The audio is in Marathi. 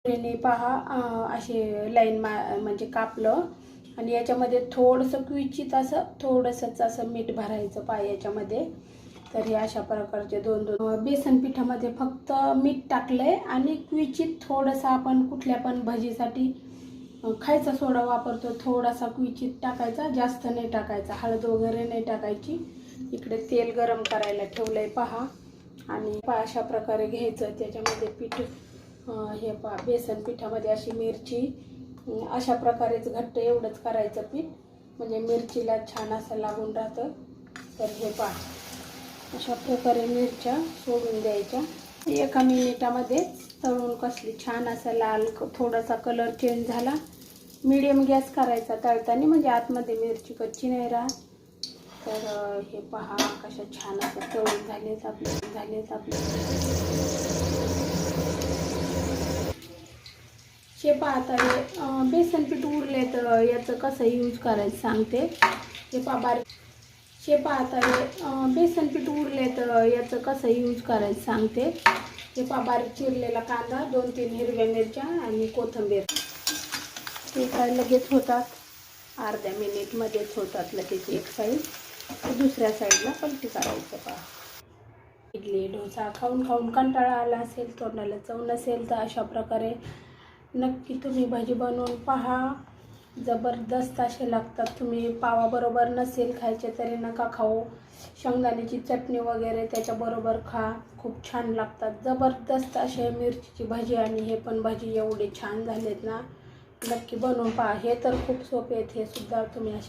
त्याने पहा असे लाईन म्हणजे कापलं आणि याच्यामध्ये थोडंसं क्वचित असं थोडंसंच असं मीठ भरायचं याच्यामध्ये. तर हे अशा प्रकारचे दोन बेसन पिठामध्ये फक्त मीठ टाकलंय आणि क्वचित थोडंसं आपण कुठल्या पण भजीसाठी खायचा सोडा वापरतो, थोडासा क्वचित टाकायचा, जास्त नाही टाकायचा, हळद वगैरे नाही टाकायची. इकडे तेल गरम करायला ठेवलंय पहा. आणि अशा प्रकारे घ्यायचं त्याच्यामध्ये पीठ. हे पहा बेसन पिठामध्ये अशी मिरची अशा प्रकारेच घट्ट एवढंच करायचं पीठ, म्हणजे मिरचीला छान असं लागून राहतं. तर हे पहा अशा प्रकारे मिरच्या सोडून द्यायच्या. 1 मिनिटामध्ये तळून कसली छान असा लाल थोडासा कलर चेंज झाला. मीडियम गॅस करायचा तळताना, म्हणजे आतमध्ये मिरची कच्ची नाही राहत. तर हे पहा कशा छान असं तळून झालेत आपले. हे पहा आता हे बेसन पीठ उरले तर याचं कसं यूज करायचं सांगते. हे पहा आता हे बेसन पीठ उरले तर याचं कसं यूज करायचं सांगते. हे पहा बारीक चिरलेला कांदा, 2-3 हिरव्या मिरच्या आणि कोथिंबीर. ते काय लगेच होतात, अर्ध्या मिनिटमध्येच होतात लगेच. एक साईड दुसऱ्या साईडला पलटी करायचं. पहा इडली डोसा खाऊन कंटाळा आला असेल, तोंडाला चव नसेल, तर अशा प्रकारे नक्की तुम्ही भजी बनवून पहा. जबरदस्त असे लागतात. तुम्ही पावाबरोबर नसेल खायचे तरी नका खाऊ, शेंगदाण्याची चटणी वगैरे त्याच्याबरोबर खा, खूप छान लागतात. जबरदस्त असे मिरचीची भजी आणि हे पण भजी एवढे छान झालेत ना, नक्की बनवून पहा. हे तर खूप सोपे आहेत, हे सुद्धा तुम्ही असे